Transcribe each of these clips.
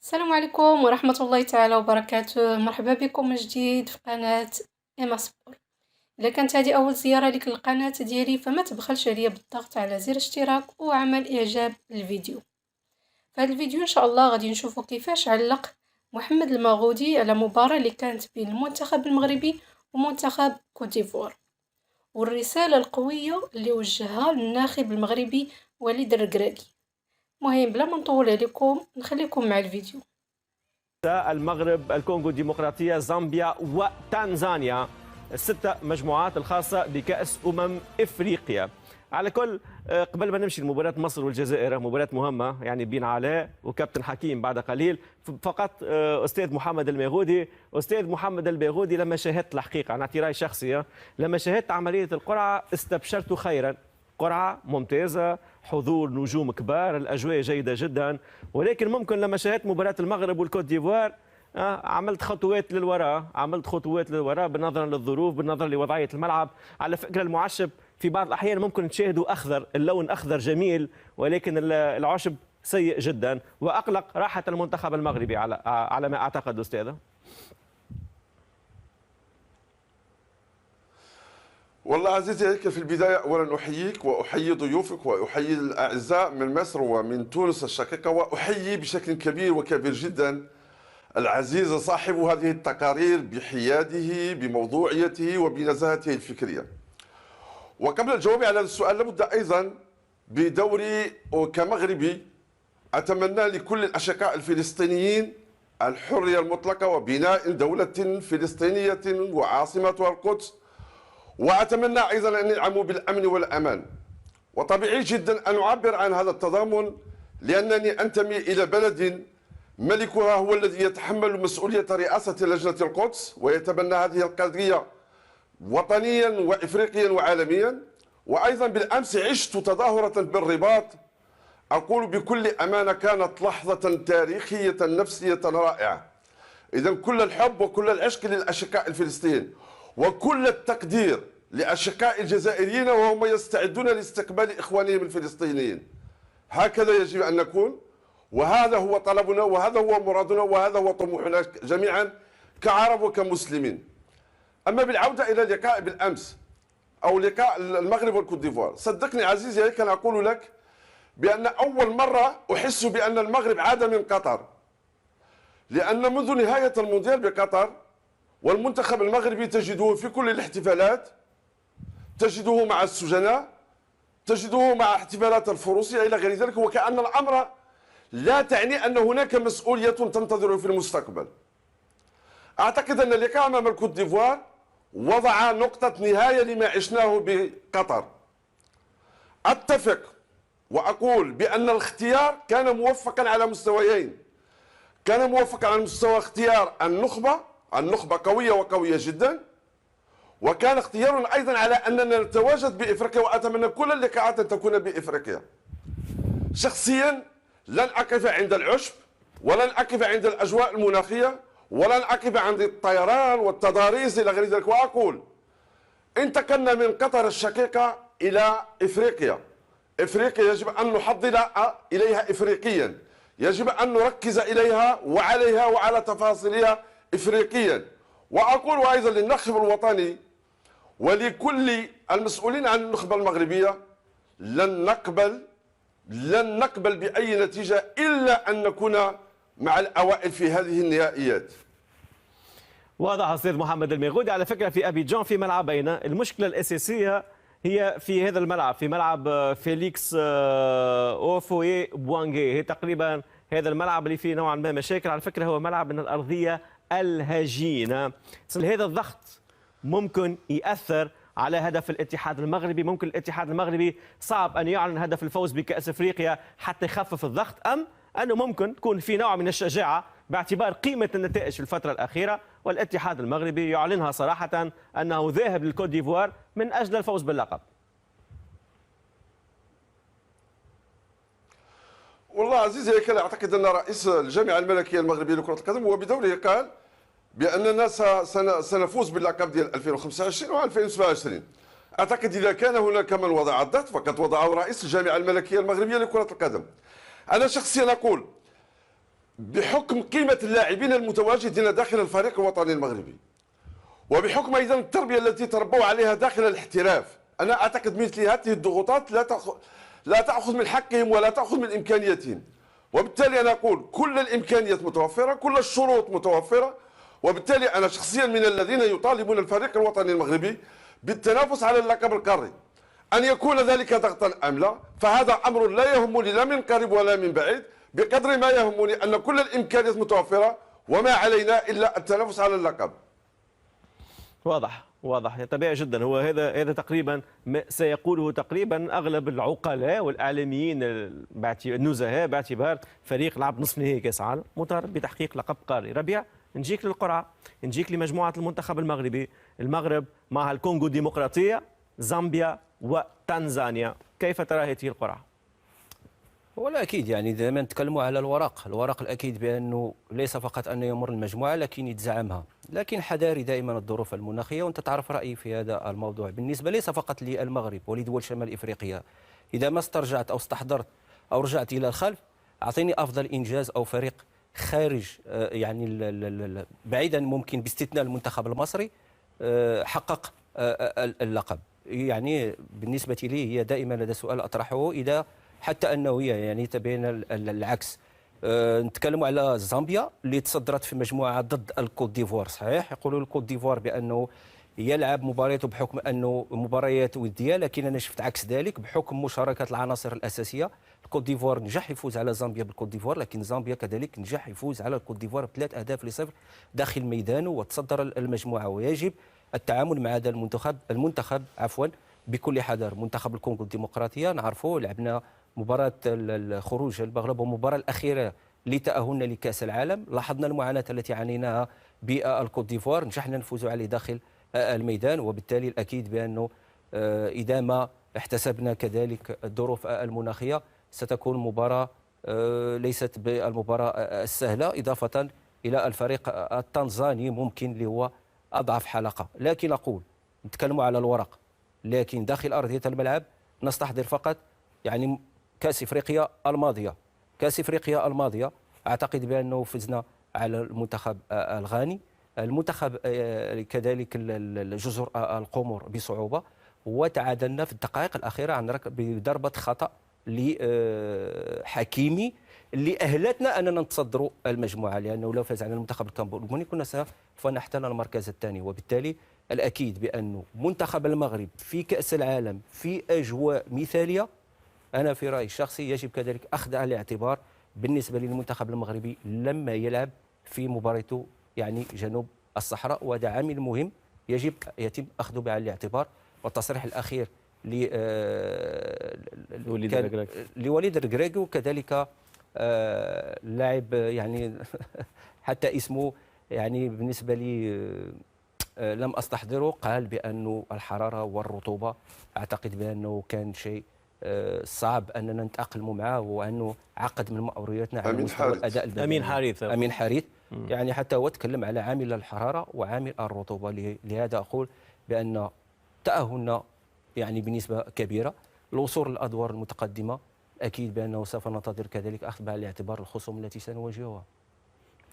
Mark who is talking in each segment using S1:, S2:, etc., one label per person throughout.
S1: السلام عليكم ورحمة الله تعالى وبركاته. مرحبا بكم من جديد في قناة إيما سبور. إذا كانت هذه أول زيارة لك للقناة ديالي فما تبخلش عليا بالضغط على زر اشتراك وعمل إعجاب للفيديو. في هذا الفيديو إن شاء الله غادي نشوفوا كيفاش علق محمد المغودي على مباراة اللي كانت بين المنتخب المغربي ومنتخب كوتيفوار، والرسالة القوية اللي وجهها للناخب المغربي وليد الركراكي. مهم بلا ما نطول عليكم نخليكم مع الفيديو.
S2: المغرب، الكونغو الديمقراطية، زامبيا وتنزانيا، الستة مجموعات الخاصة بكأس إفريقيا. على كل قبل ما نمشي لمباراة مصر والجزائر، مباراة مهمة يعني بين علاء وكابتن حكيم بعد قليل، فقط أستاذ محمد المغودي لما شاهدت الحقيقة، أنا اعتراضي شخصي، لما شاهدت عملية القرعة استبشرت خيرا. قرعة ممتازة، حضور نجوم كبار، الأجواء جيدة جدا، ولكن ممكن لما شاهدت مباراة المغرب والكوت ديفوار عملت خطوات للوراء بالنظر للظروف، بالنظر لوضعية الملعب. على فكرة المعشب في بعض الأحيان ممكن تشاهدوا أخضر، اللون أخضر جميل، ولكن العشب سيء جدا وأقلق راحة المنتخب المغربي على ما أعتقد أستاذة.
S3: والله عزيزي هيك في البداية أولا أحييك وأحيي ضيوفك وأحيي الأعزاء من مصر ومن تونس الشقيقة، وأحيي بشكل كبير وكبير جدا العزيز صاحب هذه التقارير بحياده بموضوعيته وبنزاهته الفكرية. وقبل الجواب على السؤال لابد أيضا بدوري كمغربي أتمنى لكل الأشقاء الفلسطينيين الحرية المطلقة وبناء دولة فلسطينية وعاصمتها القدس، وأتمنى أيضا أن ينعموا بالأمن والأمان. وطبيعي جدا أن أعبر عن هذا التضامن لأنني أنتمي إلى بلد ملكها هو الذي يتحمل مسؤولية رئاسة لجنة القدس ويتبنى هذه القضية وطنيا وإفريقيا وعالميا. وأيضا بالأمس عشت تظاهرة بالرباط، أقول بكل أمانة كانت لحظة تاريخية نفسية رائعة. إذا كل الحب وكل العشق للأشقاء الفلسطينيين وكل التقدير لأشقاء الجزائريين وهم يستعدون لاستقبال إخوانهم الفلسطينيين. هكذا يجب أن نكون، وهذا هو طلبنا وهذا هو مرادنا وهذا هو طموحنا جميعا كعرب وكمسلمين. أما بالعودة إلى اللقاء بالأمس أو لقاء المغرب والكوت ديفوار، صدقني عزيزي هيك أنا أقول لك بأن أول مرة أحس بأن المغرب عاد من قطر، لأن منذ نهاية المونديال بقطر والمنتخب المغربي تجده في كل الاحتفالات، تجده مع السجناء، تجده مع احتفالات الفروسية إلى غير ذلك، وكأن الأمر لا تعني أن هناك مسؤولية تنتظره في المستقبل. أعتقد أن اللقاء أمام الكوت ديفوار وضع نقطة نهاية لما عشناه بقطر. أتفق وأقول بأن الاختيار كان موفقا على مستويين، كان موفقا على مستوى اختيار النخبة قوية وقوية جدا، وكان اختيارنا أيضا على أننا نتواجد بإفريقيا، وأتمنى كل اللقاءات أن تكون بإفريقيا. شخصيا لن أقف عند العشب ولن أقف عند الأجواء المناخية ولن أقف عند الطيران والتضاريس إلى غير ذلك، وأقول انتقلنا من قطر الشقيقة إلى إفريقيا. إفريقيا يجب أن نحضر إليها إفريقيا، يجب أن نركز إليها وعليها وعلى تفاصيلها إفريقيا. وأقول أيضا للنخب الوطني ولكل المسؤولين عن النخبة المغربية لن نقبل بأي نتيجة إلا أن نكون مع الأوائل في هذه النهائيات.
S2: واضح أستاذ محمد المغودي. على فكرة في أبيجان في ملعبين، المشكلة الأساسية هي في هذا الملعب، في ملعب فيليكس أوفوي بوانغي، هي تقريبا هذا الملعب اللي فيه نوعا ما مشاكل. على فكرة هو ملعب من الأرضية الهجينة، هذا الضغط ممكن يأثر على هدف الاتحاد المغربي. ممكن الاتحاد المغربي صعب أن يعلن هدف الفوز بكأس أفريقيا حتى يخفف الضغط، أم أنه ممكن تكون في نوع من الشجاعة باعتبار قيمة النتائج في الفترة الأخيرة، والاتحاد المغربي يعلنها صراحة أنه ذاهب للكوت ديفوار من أجل الفوز باللقب.
S3: والله عزيزي هيك أعتقد أن رئيس الجامعة الملكية المغربية لكرة القدم هو بدوره قال بأننا سنفوز باللقب ديال 2025 و 2027. أعتقد إذا كان هناك من وضع الضغط فقد وضعه رئيس الجامعة الملكية المغربية لكرة القدم. أنا شخصيا أقول بحكم قيمة اللاعبين المتواجدين داخل الفريق الوطني المغربي، وبحكم أيضا التربية التي تربوا عليها داخل الاحتراف، أنا أعتقد مثل هذه الضغوطات لا تأخذ من حقهم ولا تأخذ من إمكانياتهم. وبالتالي أنا أقول كل الإمكانيات متوفرة، كل الشروط متوفرة، وبالتالي أنا شخصيا من الذين يطالبون الفريق الوطني المغربي بالتنافس على اللقب القاري. أن يكون ذلك ضغطا أم لا، فهذا أمر لا يهمني لا من قريب ولا من بعيد، بقدر ما يهمني أن كل الإمكانيات متوفرة، وما علينا إلا التنافس على اللقب.
S2: واضح واضح طبيعي جدا. هو هذا تقريبا ما سيقوله تقريبا اغلب العقلاء والاعلاميين النزهاء، باعتبار فريق لعب نصف نهائي كاس عالم مطالب بتحقيق لقب قاري. ربيع، نجيك للقرعه، نجيك لمجموعه المنتخب المغربي. المغرب مع الكونغو الديمقراطيه، زامبيا وتنزانيا. كيف ترى هذه القرعه؟
S4: ولا اكيد يعني دائما نتكلموا على الورق الاكيد بانه ليس فقط انه يمر المجموعه لكن يتزعمها، لكن حذاري دائما الظروف المناخيه، وانت تعرف رايي في هذا الموضوع بالنسبه ليس فقط للمغرب ولدول شمال افريقيا. اذا ما استرجعت او استحضرت او رجعت الى الخلف، اعطيني افضل انجاز او فريق خارج يعني بعيدا ممكن باستثناء المنتخب المصري حقق اللقب. يعني بالنسبه لي هي دائما هذا سؤال اطرحه، اذا حتى انه هي يعني تبين العكس. نتكلموا على زامبيا اللي تصدرت في مجموعه ضد الكوت ديفوار. صحيح يقولوا الكوت ديفوار بانه يلعب مبارياته بحكم انه مباريات وديه، لكن انا شفت عكس ذلك بحكم مشاركه العناصر الاساسيه. الكوت ديفوار نجح يفوز على زامبيا بالكوت ديفوار، لكن زامبيا كذلك نجح يفوز على الكوت ديفوار ب3-0 داخل ميدانه وتصدر المجموعه. ويجب التعامل مع هذا المنتخب بكل حذر. منتخب الكونغو الديمقراطيه نعرفه لعبنا مباراة الخروج المغرب والمباراة الأخيرة لتأهلنا لكأس العالم، لاحظنا المعاناة التي عانيناها بالكوت ديفوار، نجحنا نفوز عليه داخل الميدان. وبالتالي الأكيد بأنه إذا ما احتسبنا كذلك الظروف المناخية ستكون مباراة ليست بالمباراة السهلة، إضافة إلى الفريق التنزاني ممكن اللي هو أضعف حلقة. لكن أقول نتكلم على الورق، لكن داخل أرضية الملعب نستحضر فقط يعني كأس إفريقيا الماضية أعتقد بأنه فزنا على المنتخب الغاني، المنتخب كذلك جزر القمر بصعوبة، وتعادلنا في الدقائق الأخيرة عن بضربة خطأ لحكيمي اللي أهلتنا أننا نتصدروا المجموعة، لأنه لو فاز على المنتخب الكاميروني كنا سوف نحتل المركز الثاني. وبالتالي الأكيد بأنه منتخب المغرب في كأس العالم في أجواء مثالية، أنا في رأيي الشخصي يجب كذلك أخذها الاعتبار بالنسبة للمنتخب المغربي لما يلعب في مباريته يعني جنوب الصحراء، وهذا عامل مهم يجب يتم أخذه بعين الاعتبار. والتصريح الأخير لوليد الركراكي وكذلك لاعب يعني حتى اسمه يعني بالنسبة لي لم أستحضره، قال بأنه الحرارة والرطوبة أعتقد بأنه كان شيء صعب أننا نتأقلم معه، وأنه عقد من مأمورياتنا على مستوى الأداء البدني. أمين حارث يعني حتى هو تكلم على عامل الحرارة وعامل الرطوبة. لهذا أقول بأن تأهلنا يعني بنسبة كبيرة، الوصول للأدوار المتقدمة أكيد بأنه سوف ننتظر كذلك أخذ بعين الاعتبار الخصوم التي سنواجهها.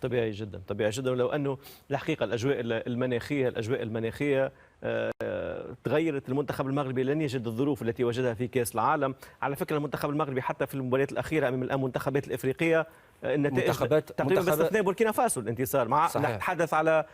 S2: طبيعي جدا طبيعي جدا. ولو انه الحقيقه الاجواء المناخيه تغيرت. المنتخب المغربي لن يجد الظروف التي وجدها في كاس العالم. على فكره المنتخب المغربي حتى في المباريات الاخيره امام المنتخبات الافريقيه النتائج تقريبا باستثناء بوركينا فاسو الانتصار، مع نتحدث على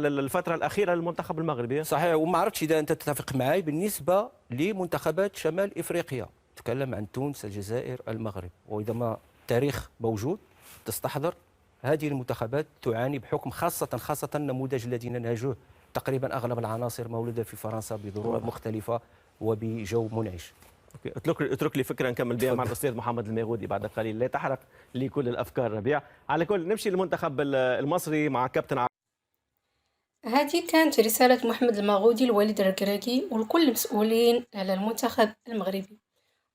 S2: الفتره الاخيره للمنتخب المغربي.
S4: صحيح. وما عرفتش اذا انت تتفق معي بالنسبه لمنتخبات شمال افريقيا، تكلم عن تونس الجزائر المغرب، واذا ما التاريخ موجود تستحضر هذه المنتخبات تعاني بحكم خاصة النموذج الذي ننهجه، تقريبا أغلب العناصر مولودة في فرنسا بظروف مختلفة وبجو منعش.
S2: اترك لي فكرة نكمل بها مع الأستاذ محمد الميغودي بعد قليل، لا تحرق لي كل الأفكار ربيع. على كل نمشي للمنتخب المصري مع كابتن.
S1: هذه كانت رسالة محمد المغودي لوليد الركراكي ولكل المسؤولين على المنتخب المغربي.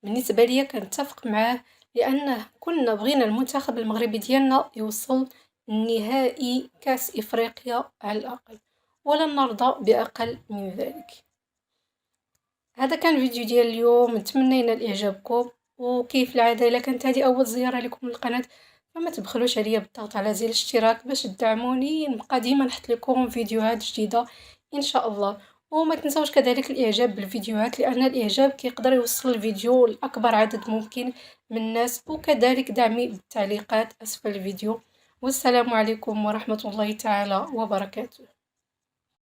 S1: بالنسبة لي كنتفق معاه، لأنه كنا بغينا المنتخب المغربي ديالنا يوصل نهائي كاس إفريقيا على الأقل، ولن نرضى بأقل من ذلك. هذا كان فيديو ديال اليوم، نتمنى ينال إعجابكم، وكيف العادة إلا كانت هذه أول زيارة لكم للقناة فما تبخلوش عليا بالضغط على زر الاشتراك باش تدعموني، نبقى ديما نحط لكم فيديوهات جديدة ان شاء الله. وما تنسوش كذلك الاعجاب بالفيديوهات، لان الاعجاب كيقدر يوصل الفيديو لاكبر عدد ممكن من الناس، وكذلك دعمي بالتعليقات اسفل الفيديو. والسلام عليكم ورحمة الله تعالى وبركاته.